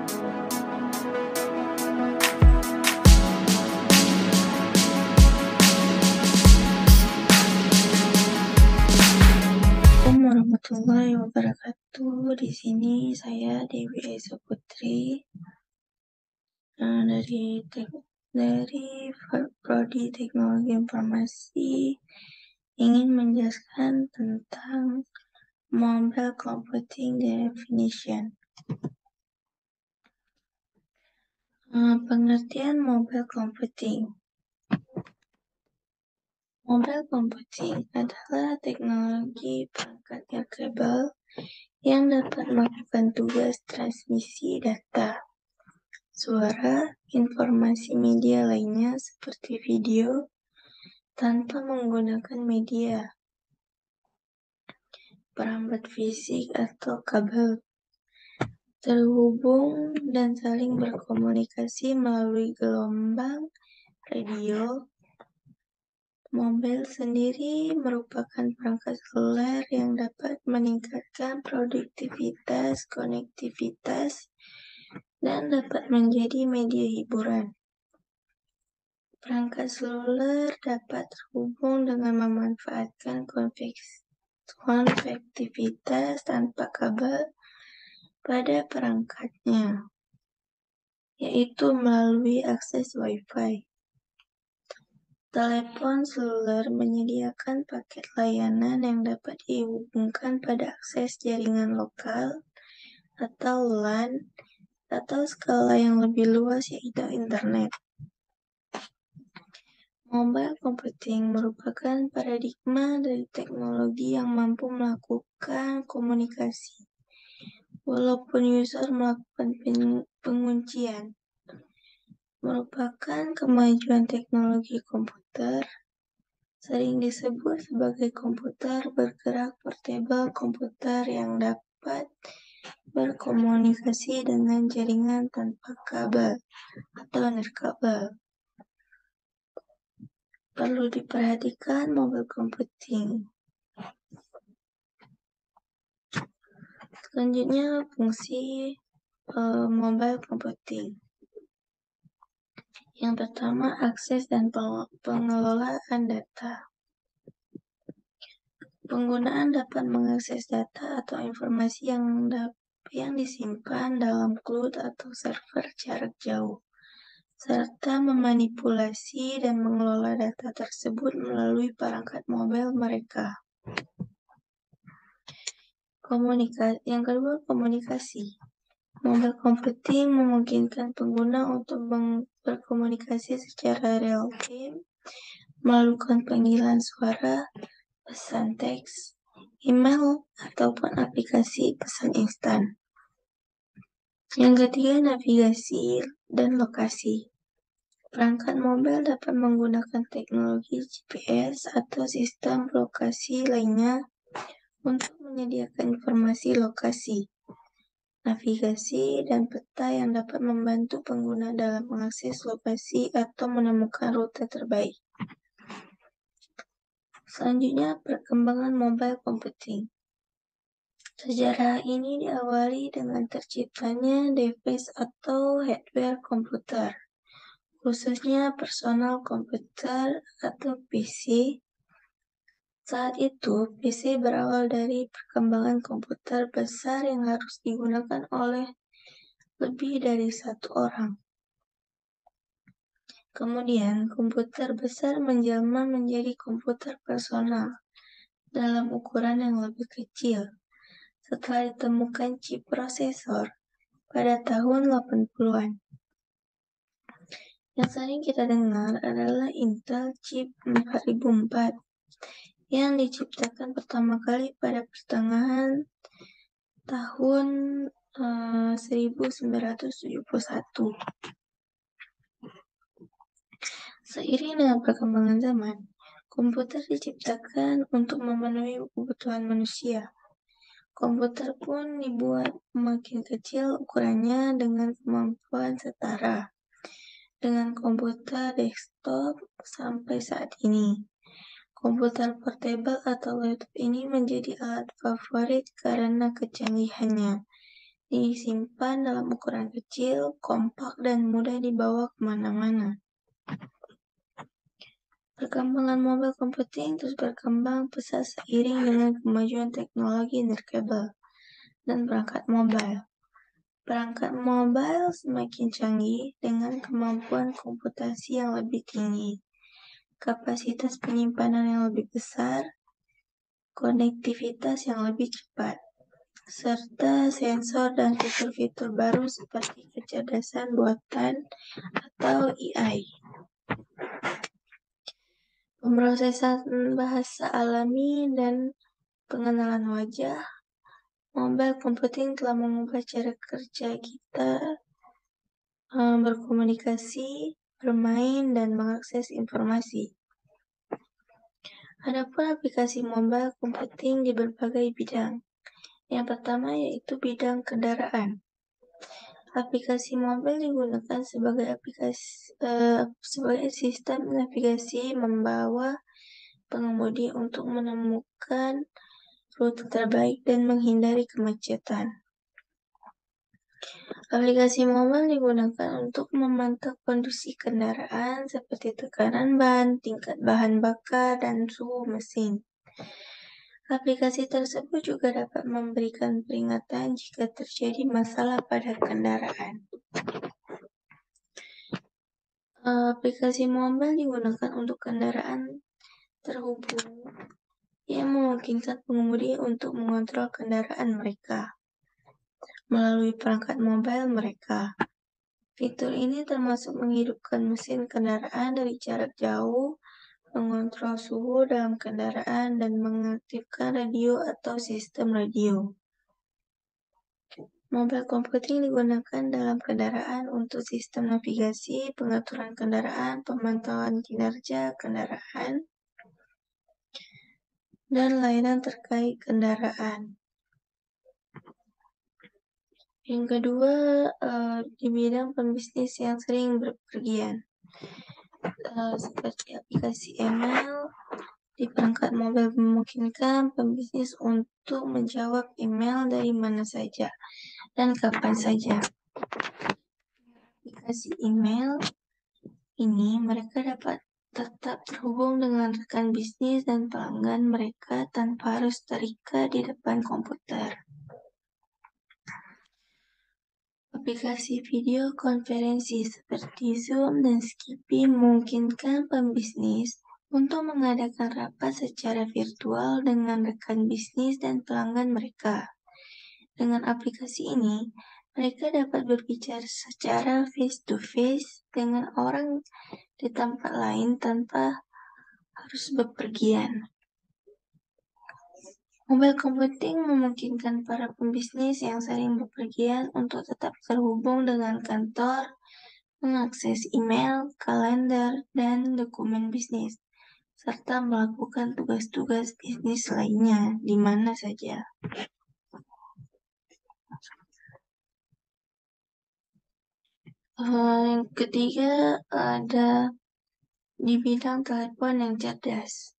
Assalamualaikum warahmatullahi wabarakatuh. Di sini saya Dewi Esa Putri dari Prodi Teknologi Informasi ingin menjelaskan tentang mobile computing definition. Pengertian mobile computing. Mobile computing adalah teknologi perangkat nirkabel yang dapat melakukan tugas transmisi data, suara, informasi media lainnya seperti video tanpa menggunakan media, perambat fisik atau kabel, terhubung dan saling berkomunikasi melalui gelombang radio. Mobile sendiri merupakan perangkat seluler yang dapat meningkatkan produktivitas, konektivitas, dan dapat menjadi media hiburan. Perangkat seluler dapat terhubung dengan memanfaatkan konektivitas tanpa kabel pada perangkatnya, yaitu melalui akses Wi-Fi. Telepon seluler menyediakan paket layanan yang dapat dihubungkan pada akses jaringan lokal atau LAN atau skala yang lebih luas yaitu internet. Mobile computing merupakan paradigma dari teknologi yang mampu melakukan komunikasi walaupun user melakukan penguncian. Merupakan kemajuan teknologi komputer, sering disebut sebagai komputer bergerak portable komputer yang dapat berkomunikasi dengan jaringan tanpa kabel atau nirkabel. Perlu diperhatikan mobile computing. Selanjutnya fungsi mobile computing. Yang pertama, akses dan pengelolaan data. Penggunaan dapat mengakses data atau informasi yang disimpan dalam cloud atau server jarak jauh, serta memanipulasi dan mengelola data tersebut melalui perangkat mobile mereka. Yang kedua, komunikasi. Mobile computing memungkinkan pengguna untuk berkomunikasi secara real time, melakukan panggilan suara, pesan teks, email, ataupun aplikasi pesan instan. Yang ketiga, navigasi dan lokasi. Perangkat mobile dapat menggunakan teknologi GPS atau sistem lokasi lainnya untuk menyediakan informasi lokasi, navigasi, dan peta yang dapat membantu pengguna dalam mengakses lokasi atau menemukan rute terbaik. Selanjutnya, perkembangan mobile computing. Sejarah ini diawali dengan terciptanya device atau hardware komputer, khususnya personal komputer atau PC. Saat itu, PC berawal dari perkembangan komputer besar yang harus digunakan oleh lebih dari satu orang. Kemudian, komputer besar menjelma menjadi komputer personal dalam ukuran yang lebih kecil setelah ditemukan chip prosesor pada tahun 80-an. Yang sering kita dengar adalah Intel Chip 4004 yang diciptakan pertama kali pada pertengahan tahun 1971. Seiring dengan perkembangan zaman, komputer diciptakan untuk memenuhi kebutuhan manusia. Komputer pun dibuat makin kecil ukurannya dengan kemampuan setara dengan komputer desktop sampai saat ini. Komputer portable atau laptop ini menjadi alat favorit karena kecanggihannya disimpan dalam ukuran kecil, kompak, dan mudah dibawa kemana-mana. Perkembangan mobile computing terus berkembang pesat seiring dengan kemajuan teknologi nirkabel dan perangkat mobile. Perangkat mobile semakin canggih dengan kemampuan komputasi yang lebih tinggi, kapasitas penyimpanan yang lebih besar, konektivitas yang lebih cepat, serta sensor dan fitur-fitur baru seperti kecerdasan buatan atau AI. Pemrosesan bahasa alami dan pengenalan wajah, mobile computing telah mengubah cara kerja kita berkomunikasi, bermain, dan mengakses informasi. Adapun aplikasi mobile computing di berbagai bidang. Yang pertama yaitu bidang kendaraan. Aplikasi mobil digunakan sebagai sistem navigasi membawa pengemudi untuk menemukan rute terbaik dan menghindari kemacetan. Aplikasi mobil digunakan untuk memantau kondisi kendaraan seperti tekanan ban, tingkat bahan bakar, dan suhu mesin. Aplikasi tersebut juga dapat memberikan peringatan jika terjadi masalah pada kendaraan. Aplikasi mobil digunakan untuk kendaraan terhubung yang memungkinkan pengemudi untuk mengontrol kendaraan mereka melalui perangkat mobile mereka. Fitur ini termasuk menghidupkan mesin kendaraan dari jarak jauh, mengontrol suhu dalam kendaraan, dan mengaktifkan radio atau sistem radio. Mobile computing digunakan dalam kendaraan untuk sistem navigasi, pengaturan kendaraan, pemantauan kinerja kendaraan, dan layanan terkait kendaraan. Yang kedua, di bidang pembisnis yang sering berpergian, seperti aplikasi email di perangkat mobil memungkinkan pembisnis untuk menjawab email dari mana saja dan kapan saja. Aplikasi email ini mereka dapat tetap terhubung dengan rekan bisnis dan pelanggan mereka tanpa harus terikat di depan komputer. Aplikasi video konferensi seperti Zoom dan Skippy memungkinkan pembisnis untuk mengadakan rapat secara virtual dengan rekan bisnis dan pelanggan mereka. Dengan aplikasi ini, mereka dapat berbicara secara face-to-face dengan orang di tempat lain tanpa harus bepergian. Mobile computing memungkinkan para pembisnis yang sering bepergian untuk tetap terhubung dengan kantor, mengakses email, kalender, dan dokumen bisnis, serta melakukan tugas-tugas bisnis lainnya di mana saja. Yang ketiga ada di bidang telepon yang cerdas.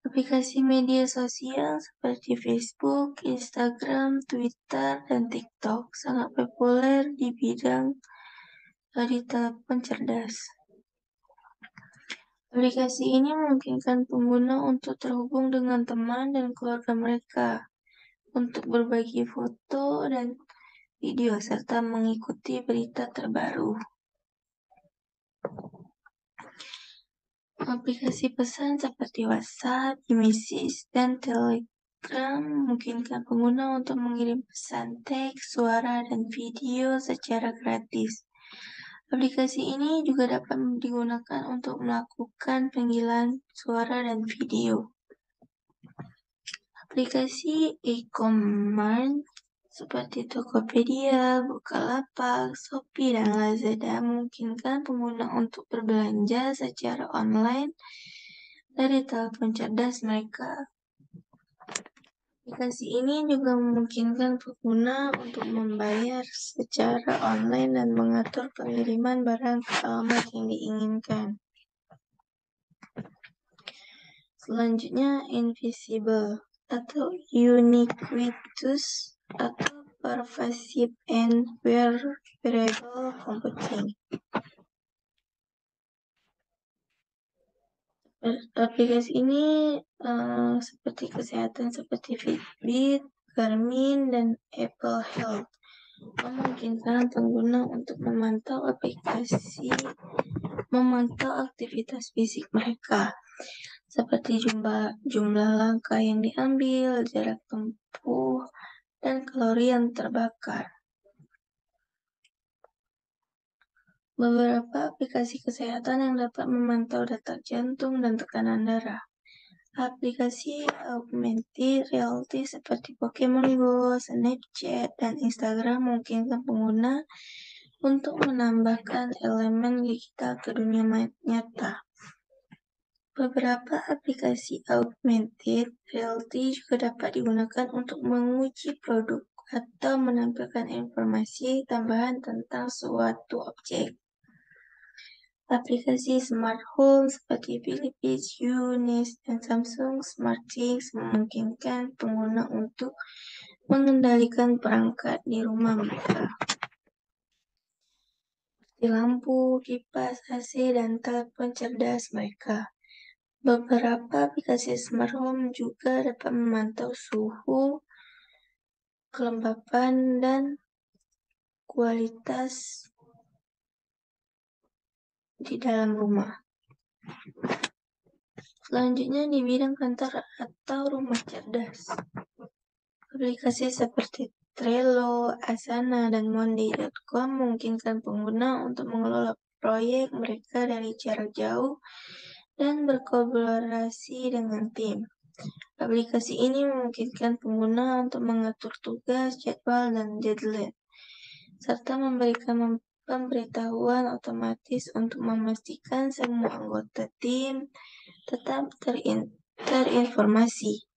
Aplikasi media sosial seperti Facebook, Instagram, Twitter, dan TikTok sangat populer di bidang dari telepon cerdas. Aplikasi ini memungkinkan pengguna untuk terhubung dengan teman dan keluarga mereka, untuk berbagi foto dan video, serta mengikuti berita terbaru. Aplikasi pesan seperti WhatsApp, iMessage, dan Telegram memungkinkan pengguna untuk mengirim pesan teks, suara, dan video secara gratis. Aplikasi ini juga dapat digunakan untuk melakukan panggilan suara dan video. Aplikasi e-commerce seperti Tokopedia, Bukalapak, Shopee, dan Lazada memungkinkan pengguna untuk berbelanja secara online dari telepon cerdas mereka. Aplikasi ini juga memungkinkan pengguna untuk membayar secara online dan mengatur pengiriman barang ke alamat yang diinginkan. Selanjutnya, invisible atau ubiquitous atau pervasive and variable computing. Aplikasi ini seperti kesehatan seperti Fitbit, Garmin, dan Apple Health memungkinkan pengguna untuk memantau aktivitas fisik mereka, seperti jumlah langkah yang diambil, jarak tempuh, dan kalori yang terbakar. Beberapa aplikasi kesehatan yang dapat memantau detak jantung dan tekanan darah. Aplikasi augmented reality seperti Pokemon Go, Snapchat, dan Instagram memungkinkan pengguna untuk menambahkan elemen digital ke dunia nyata. Beberapa aplikasi augmented reality juga dapat digunakan untuk menguji produk atau menampilkan informasi tambahan tentang suatu objek. Aplikasi smart home seperti Philips Hue, Nest, dan Samsung SmartThings memungkinkan pengguna untuk mengendalikan perangkat di rumah mereka, seperti lampu, kipas, AC, dan telepon cerdas mereka. Beberapa aplikasi smart home juga dapat memantau suhu, kelembapan, dan kualitas di dalam rumah. Selanjutnya di bidang kantor atau rumah cerdas. Aplikasi seperti Trello, Asana, dan Monday.com memungkinkan pengguna untuk mengelola proyek mereka dari jarak jauh dan berkolaborasi dengan tim. Aplikasi ini memungkinkan pengguna untuk mengatur tugas, jadwal, dan deadline, serta memberikan pemberitahuan otomatis untuk memastikan semua anggota tim tetap terinformasi.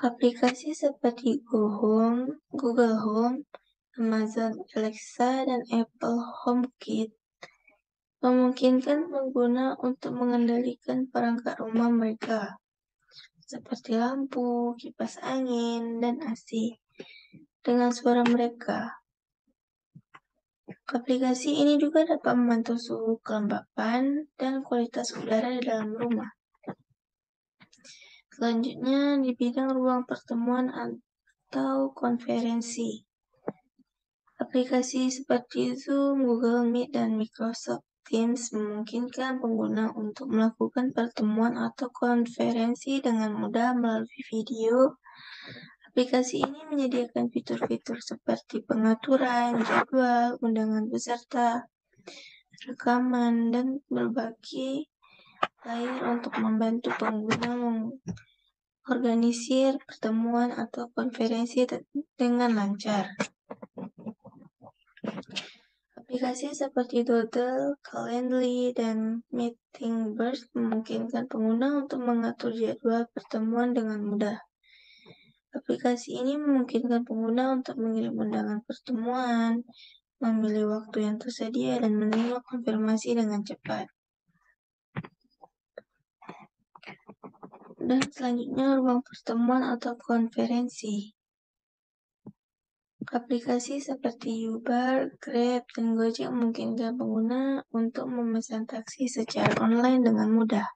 Aplikasi seperti Google Home, Amazon Alexa, dan Apple HomeKit memungkinkan pengguna untuk mengendalikan perangkat rumah mereka, seperti lampu, kipas angin, dan AC, dengan suara mereka. Aplikasi ini juga dapat memantau suhu, kelembapan, dan kualitas udara di dalam rumah. Selanjutnya di bidang ruang pertemuan atau konferensi. Aplikasi seperti Zoom, Google Meet, dan Microsoft Teams memungkinkan pengguna untuk melakukan pertemuan atau konferensi dengan mudah melalui video. Aplikasi ini menyediakan fitur-fitur seperti pengaturan jadwal, undangan peserta, rekaman, dan berbagai layar untuk membantu pengguna mengorganisir pertemuan atau konferensi dengan lancar. Aplikasi seperti Doodle, Calendly, dan Meetingbird memungkinkan pengguna untuk mengatur jadwal pertemuan dengan mudah. Aplikasi ini memungkinkan pengguna untuk mengirim undangan pertemuan, memilih waktu yang tersedia, dan menerima konfirmasi dengan cepat. Dan selanjutnya ruang pertemuan atau konferensi. Aplikasi seperti Uber, Grab, dan Gojek memungkinkan pengguna untuk memesan taksi secara online dengan mudah.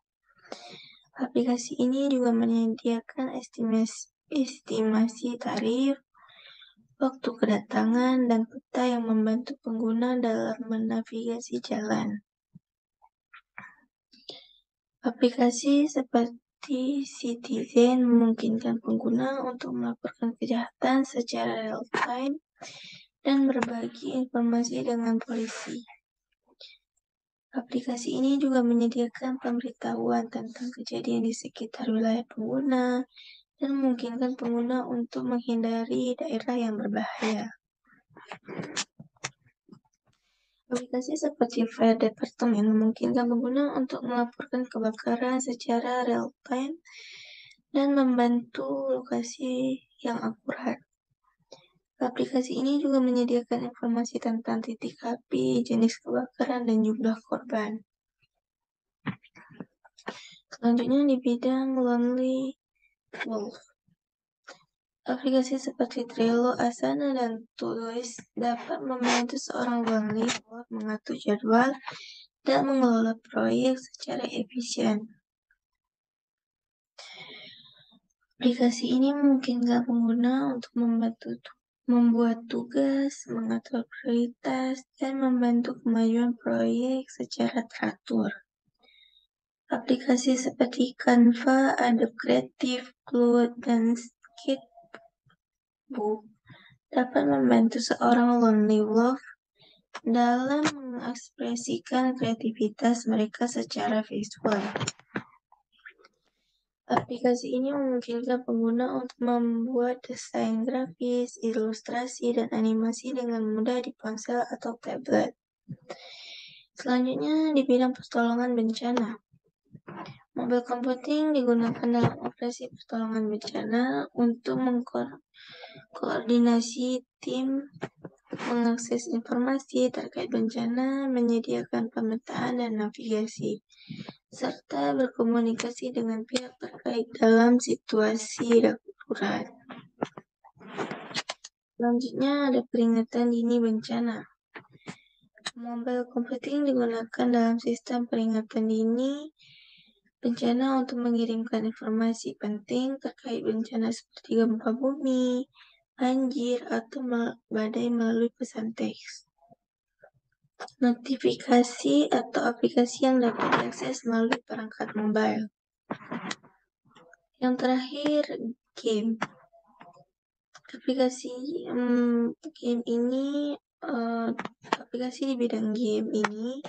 Aplikasi ini juga menyediakan estimasi tarif, waktu kedatangan, dan peta yang membantu pengguna dalam menavigasi jalan. Aplikasi seperti Citizen memungkinkan pengguna untuk melaporkan kejahatan secara real-time dan berbagi informasi dengan polisi. Aplikasi ini juga menyediakan pemberitahuan tentang kejadian di sekitar wilayah pengguna dan memungkinkan pengguna untuk menghindari daerah yang berbahaya. Aplikasi seperti Fire Department memungkinkan pengguna untuk melaporkan kebakaran secara real-time dan membantu lokasi yang akurat. Aplikasi ini juga menyediakan informasi tentang titik api, jenis kebakaran, dan jumlah korban. Selanjutnya di bidang Lonely Wolf. Aplikasi seperti Trello, Asana, dan Todoist dapat membantu seorang volunteer mengatur jadwal dan mengelola proyek secara efisien. Aplikasi ini memungkinkan pengguna untuk membuat tugas, mengatur prioritas, dan membantu kemajuan proyek secara teratur. Aplikasi seperti Canva, Adobe Creative Cloud, dan Sketchbook dapat membantu seorang lonely wolf dalam mengekspresikan kreativitas mereka secara visual. Aplikasi ini memungkinkan pengguna untuk membuat desain grafis, ilustrasi, dan animasi dengan mudah di ponsel atau tablet. Selanjutnya, di bidang pertolongan bencana. Mobil computing digunakan dalam operasi pertolongan bencana untuk mengkoordinasi tim, mengakses informasi terkait bencana, menyediakan pemetaan dan navigasi, serta berkomunikasi dengan pihak terkait dalam situasi darurat. Selanjutnya ada peringatan dini bencana. Mobile computing digunakan dalam sistem peringatan dini bencana untuk mengirimkan informasi penting terkait bencana seperti gempa bumi, banjir, atau badai melalui pesan teks. Notifikasi atau aplikasi yang dapat diakses melalui perangkat mobile. Yang terakhir, game. Aplikasi di bidang game ini,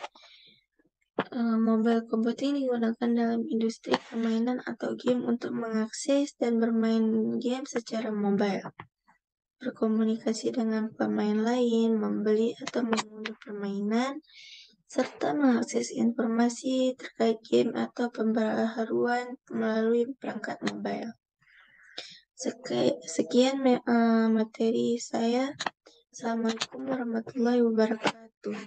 mobile computing digunakan dalam industri permainan atau game untuk mengakses dan bermain game secara mobile, berkomunikasi dengan pemain lain, membeli atau mengunduh permainan, serta mengakses informasi terkait game atau pembaharuan melalui perangkat mobile. Sekian materi saya. Assalamualaikum warahmatullahi wabarakatuh.